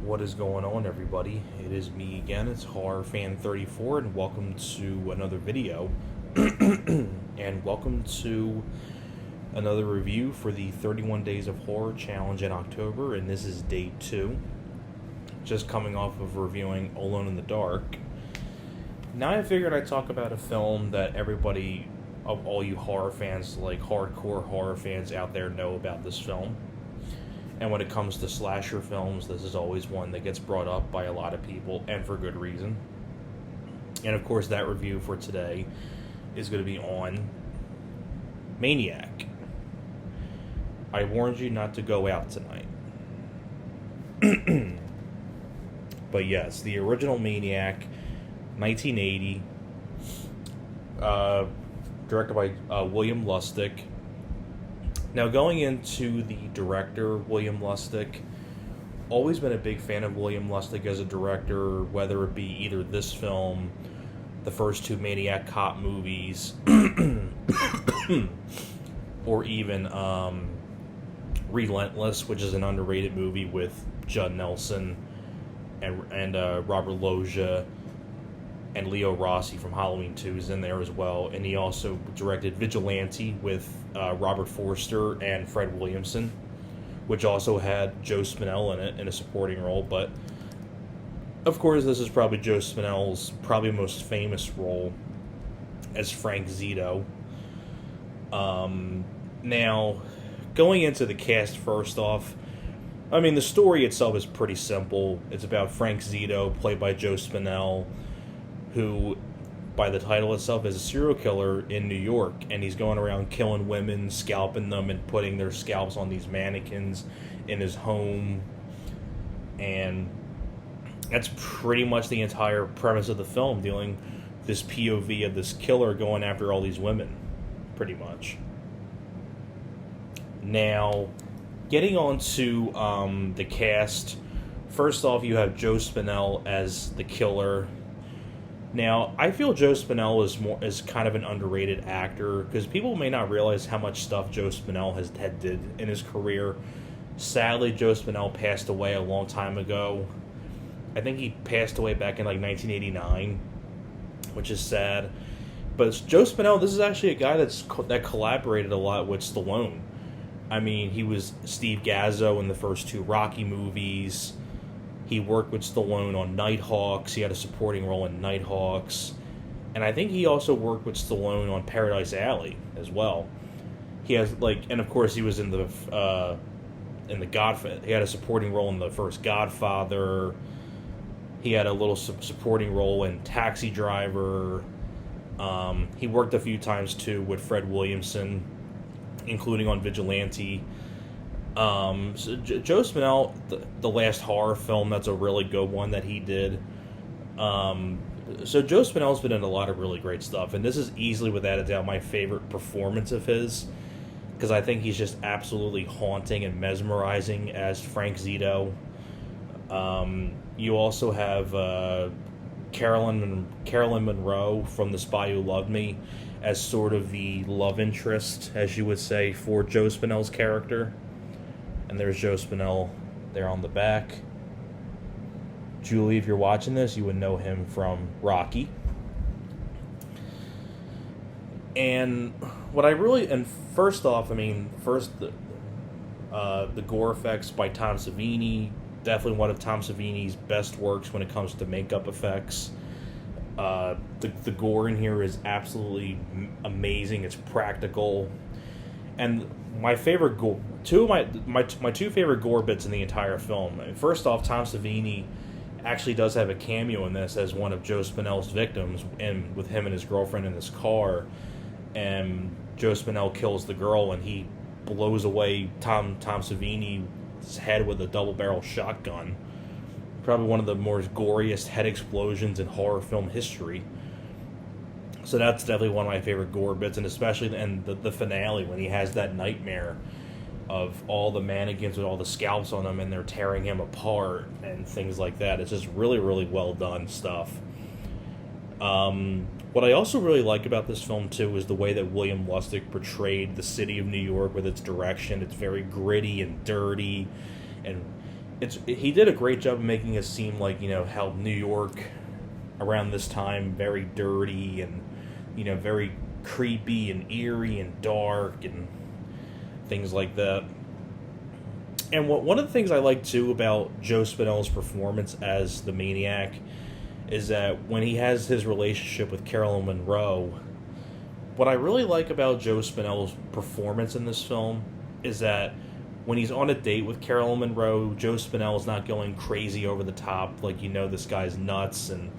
What is going on, everybody? It is me again. It's HorrorFan34, and welcome to another video. And welcome to another review for the 31 Days of Horror Challenge in October, and this is day 2. Just coming off of reviewing Alone in the Dark. Now I figured I'd talk about a film that everybody, of all you horror fans, like hardcore horror fans out there, know about this film. And when it comes to slasher films, this is always one that gets brought up by a lot of people, and for good reason. And of course, that review for today is going to be on Maniac. I warned you not to go out tonight. But yes, the original Maniac, 1980, directed by William Lustig. Now, going into the director, William Lustig, always been a big fan of William Lustig as a director, whether it be either this film, the first 2 Maniac cop movies, or even Relentless, which is an underrated movie with Judd Nelson and Robert Loggia, and Leo Rossi from Halloween 2 is in there as well. And he also directed Vigilante with Robert Forster and Fred Williamson, which also had Joe Spinell in it in a supporting role. But, of course, this is probably Joe Spinell's probably most famous role as Frank Zito. Now, going into the cast first off, I mean, the story itself is pretty simple. It's about Frank Zito, played by Joe Spinell, who, by the title itself, is a serial killer in New York, and he's going around killing women, scalping them, and putting their scalps on these mannequins in his home. And that's pretty much the entire premise of the film, dealing this POV of this killer going after all these women, pretty much. Now, getting on to the cast, first off, you have Joe Spinell as the killer. Now, I feel Joe Spinell is kind of an underrated actor, because people may not realize how much stuff Joe Spinell had did in his career. Sadly, Joe Spinell passed away a long time ago. I think he passed away back in like 1989, which is sad. But Joe Spinell, this is actually a guy that collaborated a lot with Stallone. I mean, he was Steve Gazzo in the first 2 Rocky movies. He worked with Stallone on Nighthawks. He had a supporting role in Nighthawks. And I think he also worked with Stallone on Paradise Alley as well. He has, and of course he was in the Godfather. He had a supporting role in the first Godfather. He had a little supporting role in Taxi Driver. He worked a few times too with Fred Williamson, including on Vigilante. So Joe Spinell, the last horror film, that's a really good one that he did. So Joe Spinell's been in a lot of really great stuff, and this is easily, without a doubt, my favorite performance of his, because I think he's just absolutely haunting and mesmerizing as Frank Zito. You also have Carolyn Monroe from The Spy Who Loved Me as sort of the love interest, as you would say, for Joe Spinell's character. And there's Joe Spinell there on the back. Julie, if you're watching this, you would know him from Rocky. And first off, the gore effects by Tom Savini, definitely one of Tom Savini's best works when it comes to makeup effects. The gore in here is absolutely amazing. It's practical. And my favorite gore, my 2 favorite gore bits in the entire film. First off, Tom Savini actually does have a cameo in this as one of Joe Spinell's victims, and with him and his girlfriend in this car, and Joe Spinell kills the girl, and he blows away Tom Savini's head with a double-barrel shotgun. Probably one of the more goriest head explosions in horror film history. So that's definitely one of my favorite gore bits, and especially the finale when he has that nightmare of all the mannequins with all the scalps on them, and they're tearing him apart and things like that. It's just really, really well done stuff. What I also really like about this film, too, is the way that William Lustig portrayed the city of New York with its direction. It's very gritty and dirty, and he did a great job of making it seem like, how New York around this time, very dirty and, very creepy and eerie and dark and things like that. And one of the things I like too about Joe Spinell's performance as the Maniac is that when he has his relationship with Carolyn Monroe, what I really like about Joe Spinell's performance in this film is that when he's on a date with Carolyn Monroe, Joe Spinell is not going crazy over the top, like, this guy's nuts. And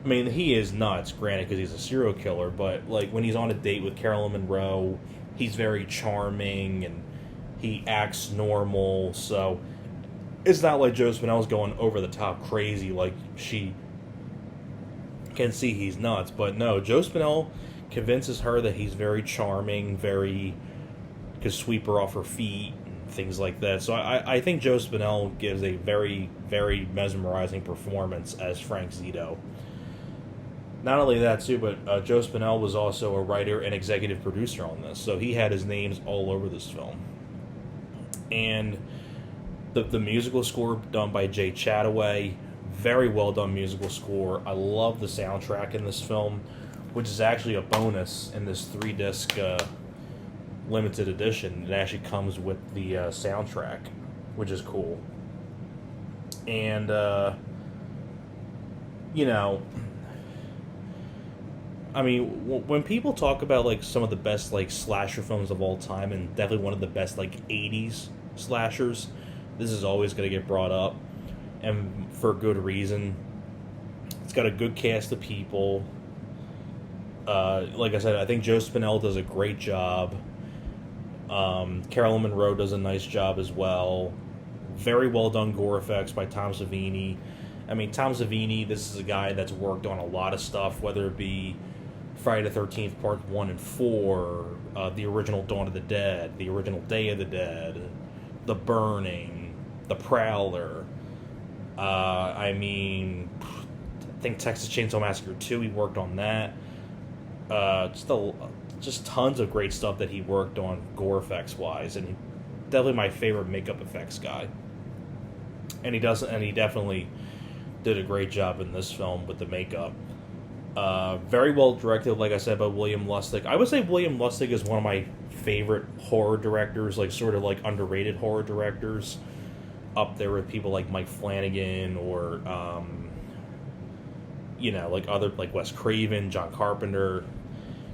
I mean, he is nuts, granted, because he's a serial killer, but like when he's on a date with Carolyn Monroe, he's very charming and he acts normal. So it's not like Joe Spinell's going over the top crazy, like she can see he's nuts. But no, Joe Spinell convinces her that he's very charming, could sweep her off her feet, and things like that. So I think Joe Spinell gives a very, very mesmerizing performance as Frank Zito. Not only that, too, but Joe Spinell was also a writer and executive producer on this, so he had his names all over this film. And the musical score done by Jay Chataway, very well done musical score. I love the soundtrack in this film, which is actually a bonus in this 3-disc limited edition. It actually comes with the soundtrack, which is cool. And, I mean, when people talk about, like, some of the best, like, slasher films of all time, and definitely one of the best, like, 80s slashers, this is always going to get brought up, and for good reason. It's got a good cast of people. Like I said, I think Joe Spinell does a great job. Carolyn Monroe does a nice job as well. Very well done gore effects by Tom Savini. I mean, Tom Savini, this is a guy that's worked on a lot of stuff, whether it be Friday the 13th Part 1 and 4, the original Dawn of the Dead, the original Day of the Dead, The Burning, The Prowler. I think Texas Chainsaw Massacre 2, he worked on that. Just tons of great stuff that he worked on gore effects wise, and definitely my favorite makeup effects guy. And he definitely did a great job in this film with the makeup. Very well directed, like I said, by William Lustig. I would say William Lustig is one of my favorite horror directors, like sort of like underrated horror directors, up there with people like Mike Flanagan or like other, like Wes Craven, John Carpenter.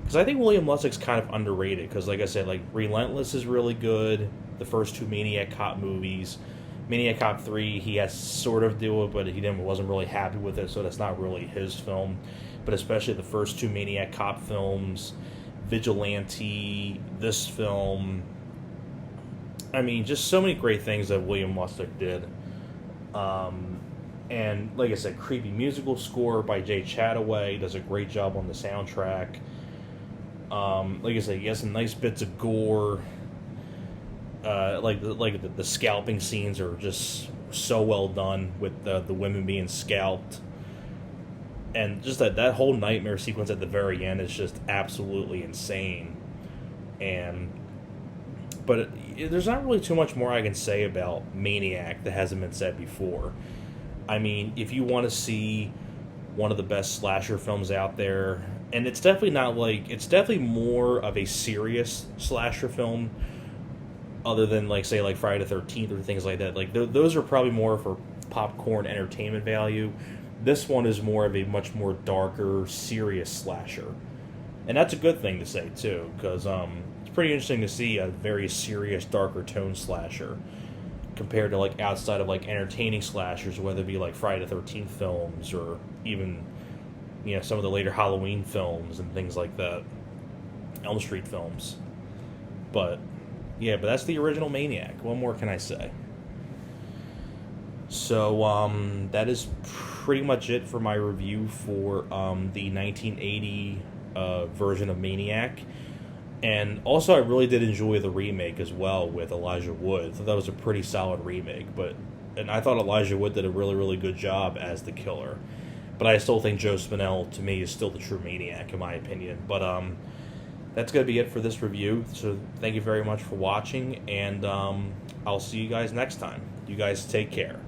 Because I think William Lustig's kind of underrated, because like I said, like Relentless is really good, the first two Maniac Cop movies. Maniac Cop 3, he has sort of do it, but he wasn't really happy with it, so that's not really his film. But especially the first two Maniac Cop films, Vigilante, this film. I mean, just so many great things that William Lustig did. And like I said, creepy musical score by Jay Chataway, does a great job on the soundtrack. Like I said, he has some nice bits of gore. The scalping scenes are just so well done, with the women being scalped, and just that whole nightmare sequence at the very end is just absolutely insane. But there's not really too much more I can say about Maniac that hasn't been said before. I mean, if you want to see one of the best slasher films out there, and it's definitely more of a serious slasher film, other than, like, say, like Friday the 13th or things like that. Like, those are probably more for popcorn entertainment value. This one is more of a much more darker, serious slasher. And that's a good thing to say, too, because it's pretty interesting to see a very serious, darker tone slasher compared to, like, outside of, like, entertaining slashers, whether it be, like, Friday the 13th films or even, some of the later Halloween films and things like that. Elm Street films. But that's the original Maniac. What more can I say? So, that is pretty much it for my review for the 1980 version of Maniac. And also, I really did enjoy the remake as well with Elijah Wood. I thought that was a pretty solid remake. And I thought Elijah Wood did a really, really good job as the killer. But I still think Joe Spinell, to me, is still the true Maniac, in my opinion. But, that's going to be it for this review. So thank you very much for watching, and I'll see you guys next time. You guys take care.